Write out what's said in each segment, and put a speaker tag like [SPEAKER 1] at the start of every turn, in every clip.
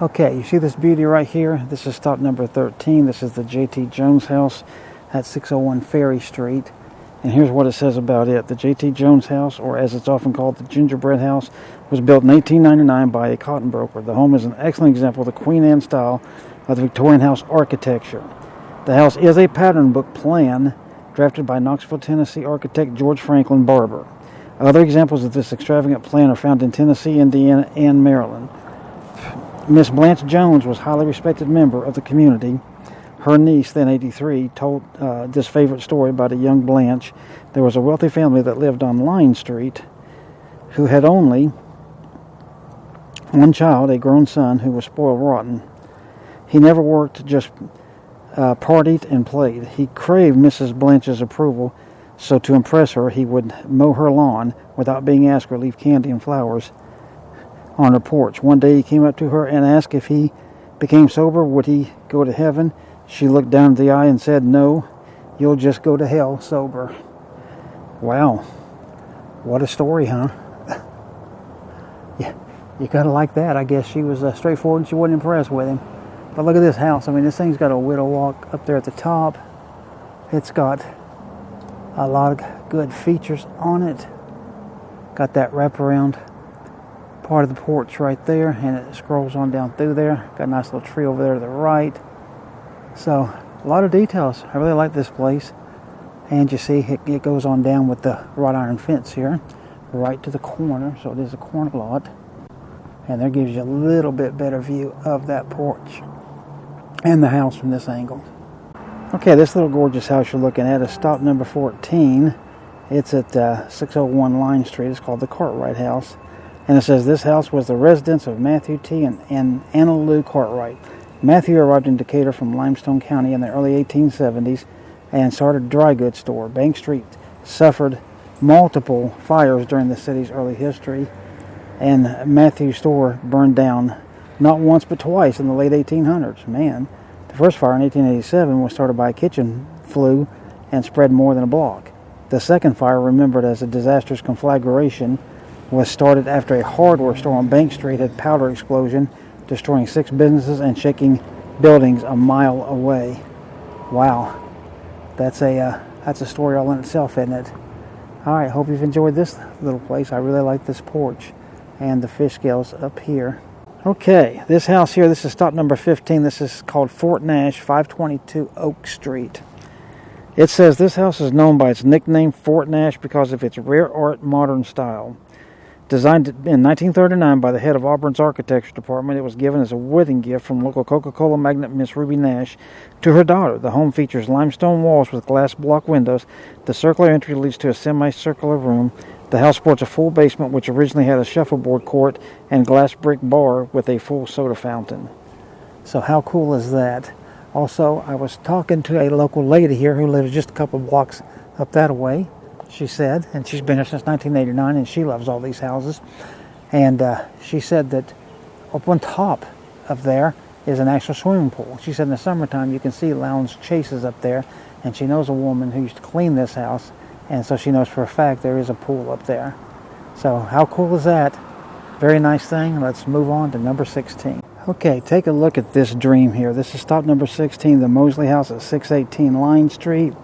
[SPEAKER 1] Okay, you see this beauty right here? This is stop number 13. This is the J.T. Jones house at 601 Ferry Street. And here's what it says about it. The J.T. Jones house, or as it's often called, the gingerbread house, was built in 1899 by a cotton broker. The home is an excellent example of the Queen Anne style of the Victorian house architecture. The house is a pattern book plan drafted by Knoxville, Tennessee architect George Franklin Barber. Other examples of this extravagant plan are found in Tennessee, Indiana, and Maryland. Miss Blanche Jones was a highly respected member of the community. Her niece, then 83, told this favorite story about a young Blanche. There was a wealthy family that lived on Line Street who had only one child, a grown son, who was spoiled rotten. He never worked, just partied and played. He craved Mrs. Blanche's approval, so to impress her, he would mow her lawn without being asked or leave candy and flowers on her porch. One day he came up to her and asked if he became sober, would he go to heaven? She looked down at the eye and said, "No, you'll just go to hell sober." Wow. What a story, huh? Yeah, you gotta like that. I guess she was straightforward and she wasn't impressed with him. But look at this house. I mean, this thing's got a widow walk up there at the top. It's got a lot of good features on it. Got that wraparound part of the porch right there, and it scrolls on down through there. Got a nice little tree over there to the right. So, a lot of details. I really like this place. And you see, it goes on down with the wrought iron fence here, right to the corner. So it is a corner lot. And that gives you a little bit better view of that porch and the house from this angle. Okay, this little gorgeous house you're looking at is stop number 14. It's at 601 Line Street. It's called the Cartwright House. And it says this house was the residence of Matthew T. and Anna Lou Cartwright. Matthew arrived in Decatur from Limestone County in the early 1870s and started a dry goods store. Bank Street suffered multiple fires during the city's early history, and Matthew's store burned down not once but twice in the late 1800s. Man, the first fire in 1887 was started by a kitchen flue and spread more than a block. The second fire, remembered as a disastrous conflagration, was started after a hardware store on Bank Street had powder explosion, destroying 6 businesses and shaking buildings a mile away. Wow, that's a story all in itself, isn't it? All right, hope you've enjoyed this little place. I really like this porch and the fish scales up here. Okay, this house here, this is stop number 15. This is called Fort Nash, 522 Oak Street. It says this house is known by its nickname Fort Nash because of its rare art modern style. Designed in 1939 by the head of Auburn's architecture department, it was given as a wedding gift from local Coca-Cola magnate Miss Ruby Nash to her daughter. The home features limestone walls with glass block windows. The circular entry leads to a semicircular room. The house sports a full basement, which originally had a shuffleboard court and glass brick bar with a full soda fountain. So how cool is that? Also, I was talking to a local lady here who lives just a couple blocks up that way, she said, and she's been here since 1989, and she loves all these houses. And she said that up on top of there is an actual swimming pool. She said in the summertime you can see lounge chases up there, and she knows a woman who used to clean this house, and so she knows for a fact there is a pool up there. So how cool is that? Very nice thing. Let's move on to number 16. Okay, take a look at this dream here. This is stop number 16, the Mosley House at 618 Line Street.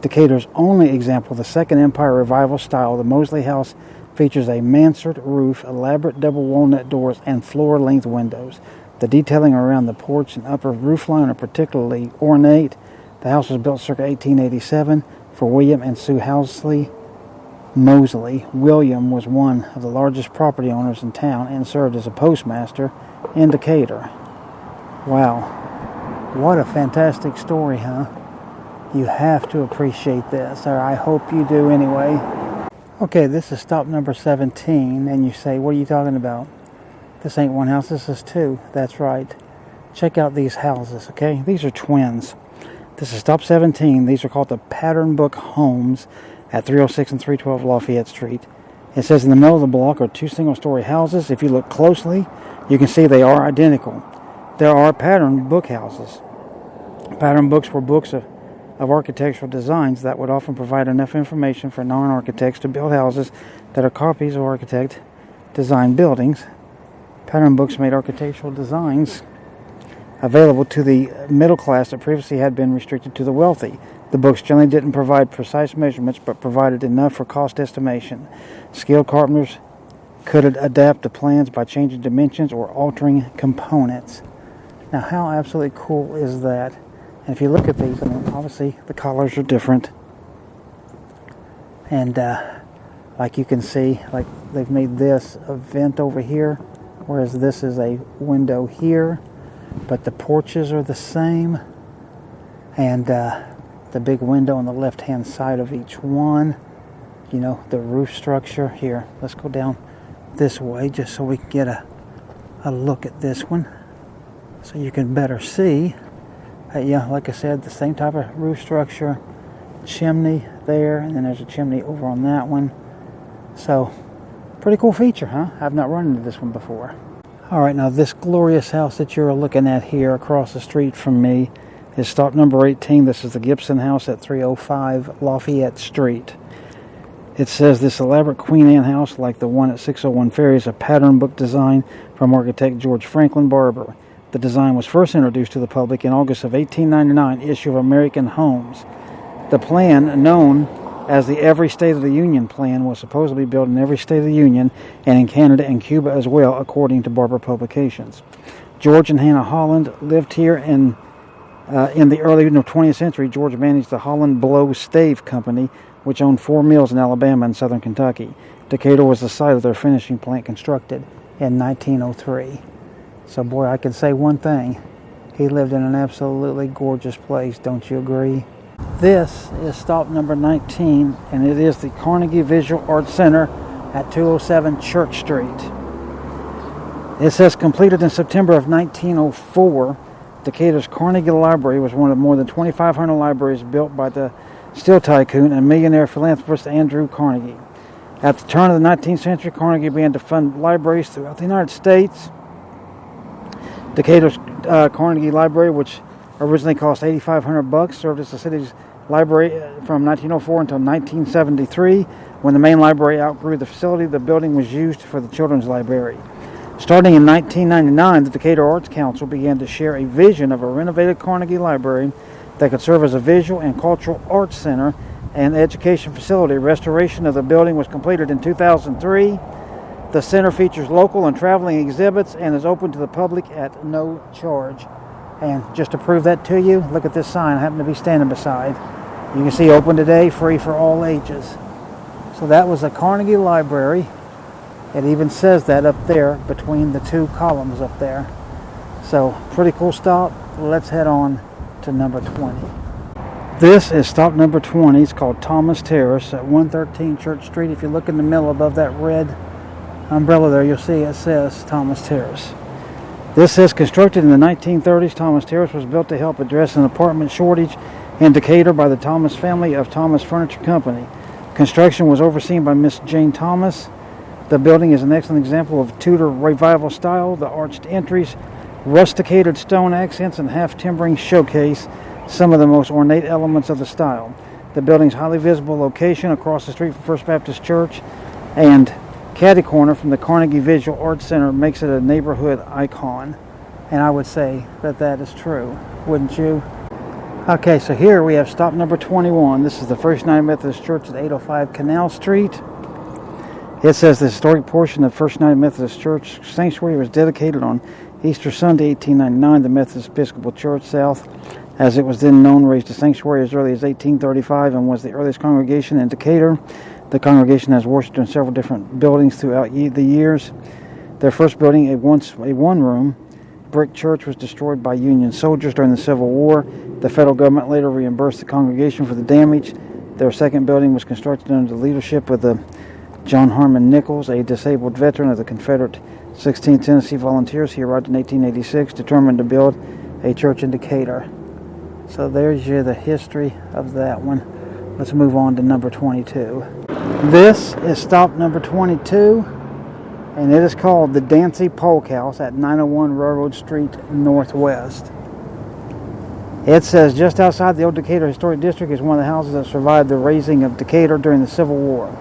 [SPEAKER 1] Decatur's only example of the Second Empire Revival style. The Mosley House features a mansard roof, elaborate double walnut doors, and floor-length windows. The detailing around the porch and upper roofline are particularly ornate. The house was built circa 1887 for William and Sue Housley Mosley. William was one of the largest property owners in town and served as a postmaster in Decatur. Wow, what a fantastic story, huh? You have to appreciate this, or I hope you do anyway. Okay, this is stop number 17, and you say, what are you talking about? This ain't one house, this is 2. That's right. Check out these houses, okay? These are twins. This is stop 17. These are called the Pattern Book Homes at 306 and 312 Lafayette Street. It says in the middle of the block are 2 single-story houses. If you look closely, you can see they are identical. There are pattern book houses. Pattern books were books of architectural designs that would often provide enough information for non-architects to build houses that are copies of architect-designed buildings. Pattern books made architectural designs available to the middle class that previously had been restricted to the wealthy. The books generally didn't provide precise measurements, but provided enough for cost estimation. Skilled carpenters could adapt the plans by changing dimensions or altering components. Now, how absolutely cool is that? And if you look at these, I mean, obviously the colors are different. And like you can see, like they've made this a vent over here, whereas this is a window here. But the porches are the same. And the big window on the left-hand side of each one. You know, the roof structure. Here, let's go down this way just so we can get a look at this one. So you can better see. Yeah, like I said, the same type of roof structure. Chimney there, and then there's a chimney over on that one. So, pretty cool feature, huh? I've not run into this one before. Alright, now this glorious house that you're looking at here across the street from me is stop number 18. This is the Gibson House at 305 Lafayette Street. It says this elaborate Queen Anne house, like the one at 601 Ferry, is a pattern book design from architect George Franklin Barber. The design was first introduced to the public in August of 1899 issue of American Homes. The plan, known as the Every State of the Union plan, was supposed to be built in every state of the Union and in Canada and Cuba as well, according to Barber Publications. George and Hannah Holland lived here in the early 20th century. George managed the Holland Blow Stave Company, which owned 4 mills in Alabama and southern Kentucky. Decatur was the site of their finishing plant, constructed in 1903. So, boy, I can say one thing. He lived in an absolutely gorgeous place, don't you agree? This is stop number 19, and it is the Carnegie Visual Arts Center at 207 Church Street. It says completed in September of 1904. Decatur's Carnegie Library was one of more than 2,500 libraries built by the steel tycoon and millionaire philanthropist Andrew Carnegie. At the turn of the 19th century, Carnegie began to fund libraries throughout the United States. Decatur's Carnegie Library, which originally cost $8,500, served as the city's library from 1904 until 1973. When the main library outgrew the facility, the building was used for the children's library. Starting in 1999, the Decatur Arts Council began to share a vision of a renovated Carnegie Library that could serve as a visual and cultural arts center and education facility. Restoration of the building was completed in 2003. The center features local and traveling exhibits and is open to the public at no charge. And just to prove that to you, look at this sign I happen to be standing beside. You can see open today, free for all ages. So that was a Carnegie Library. It even says that up there between the two columns up there. So pretty cool stop. Let's head on to number 20. This is stop number 20. It's called Thomas Terrace at 113 Church Street. If you look in the middle above that red umbrella there, you'll see it says Thomas Terrace. This says constructed in the 1930s, Thomas Terrace was built to help address an apartment shortage in Decatur by the Thomas family of Thomas Furniture Company. Construction was overseen by Miss Jane Thomas. The building is an excellent example of Tudor revival style. The arched entries, rusticated stone accents, and half-timbering showcase some of the most ornate elements of the style. The building's highly visible location across the street from First Baptist Church and catty corner from the Carnegie Visual Arts Center makes it a neighborhood icon. And I would say that that is true, wouldn't you? Okay, so here we have stop number 21. This is the First United Methodist Church at 805 Canal Street. It says the historic portion of First United Methodist Church sanctuary was dedicated on Easter Sunday, 1899. The Methodist Episcopal Church South, as it was then known, raised a sanctuary as early as 1835 and was the earliest congregation in Decatur. The congregation has worshipped in several different buildings throughout the years. Their first building, a one-room brick church, was destroyed by Union soldiers during the Civil War. The federal government later reimbursed the congregation for the damage. Their second building was constructed under the leadership of the John Harmon Nichols, a disabled veteran of the Confederate 16th Tennessee Volunteers. He arrived in 1886, determined to build a church in Decatur. So there's the history of that one. Let's move on to number 22. This is stop number 22, and it is called the Dancy Polk House at 901 Railroad Street Northwest. It says just outside the old Decatur Historic District is one of the houses that survived the razing of Decatur during the Civil War.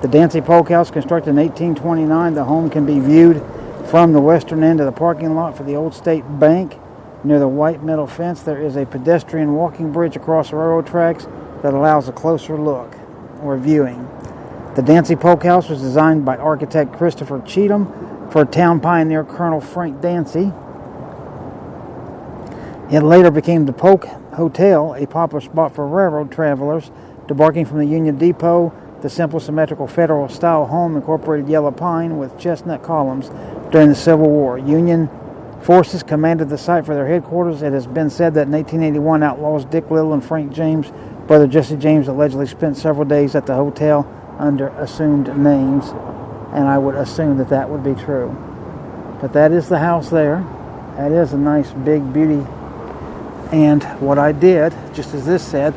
[SPEAKER 1] The Dancy Polk House, constructed in 1829, the home can be viewed From the western end of the parking lot for the Old State Bank, near the white metal fence, there is a pedestrian walking bridge across the railroad tracks that allows a closer look or viewing. The Dancy Polk House was designed by architect Christopher Cheatham for town pioneer Colonel Frank Dancy. It later became the Polk Hotel, a popular spot for railroad travelers debarking from the Union Depot. The simple, symmetrical Federal-style home incorporated yellow pine with chestnut columns during the Civil War. Union forces commanded the site for their headquarters. It has been said that in 1881, outlaws Dick Little and Frank James, brother Jesse James, allegedly spent several days at the hotel under assumed names, and I would assume that that would be true. But that is the house there. That is a nice big beauty. And what I did, just as this said,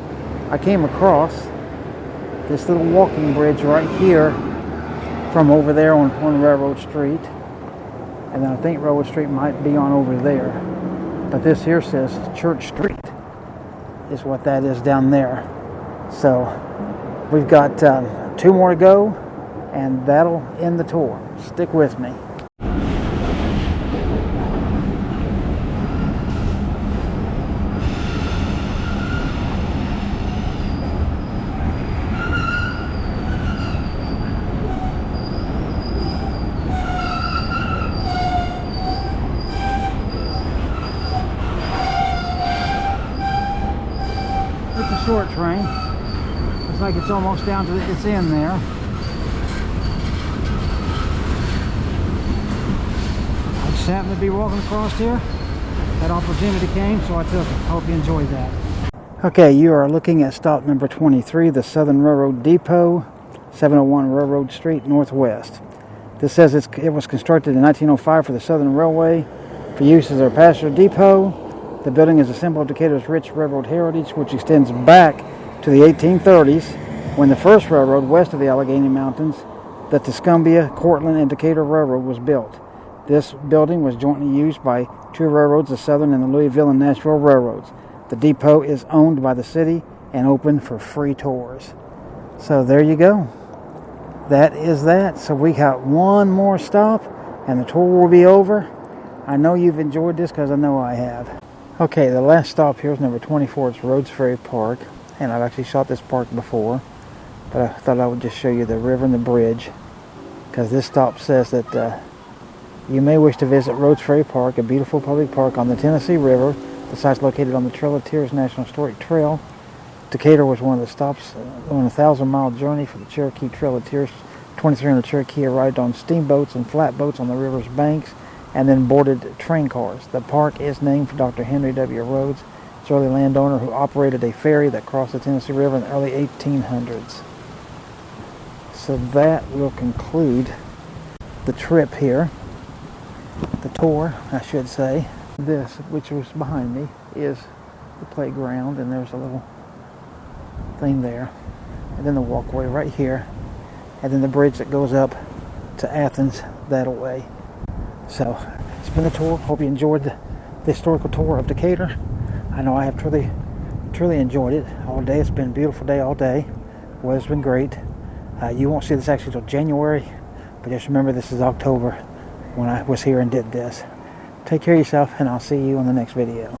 [SPEAKER 1] I came across this little walking bridge right here from over there on Railroad Street. And then I think Railroad Street might be on over there. But this here says Church Street is what that is down there. So we've got 2 more to go, and that'll end the tour. Stick with me. It's a short train. Looks like it's almost down to its end there. I just happened to be walking across here. That opportunity came, so I took it. Hope you enjoyed that. Okay, you are looking at stop number 23, the Southern Railroad Depot, 701 Railroad Street, Northwest. This says it was constructed in 1905 for the Southern Railway for use as their passenger depot. The building is a symbol of Decatur's rich railroad heritage, which extends back to the 1830s, when the first railroad west of the Allegheny Mountains, the Tuscumbia, Cortland, and Decatur Railroad, was built. This building was jointly used by 2 railroads, the Southern and the Louisville and Nashville Railroads. The depot is owned by the city and open for free tours. So there you go. That is that. So we got one more stop, and the tour will be over. I know you've enjoyed this because I know I have. Okay, the last stop here is number 24. It's Rhodes Ferry Park, and I've actually shot this park before, but I thought I would just show you the river and the bridge, because this stop says that you may wish to visit Rhodes Ferry Park, a beautiful public park on the Tennessee River. The site's located on the Trail of Tears National Historic Trail. Decatur was one of the stops on a 1,000-mile journey for the Cherokee Trail of Tears. 2,300 Cherokee arrived on steamboats and flatboats on the river's banks, and then boarded train cars. The park is named for Dr. Henry W. Rhodes, its early landowner who operated a ferry that crossed the Tennessee River in the early 1800s. So that will conclude the trip here, the tour, I should say. This, which was behind me, is the playground, and there's a little thing there. And then the walkway right here, and then the bridge that goes up to Athens that way. So, it's been a tour. Hope you enjoyed the historical tour of Decatur. I know I have truly enjoyed it all day. It's been a beautiful day all day. Weather's been great. You won't see this actually till January, but just remember this is October when I was here and did this. Take care of yourself, and I'll see you on the next video.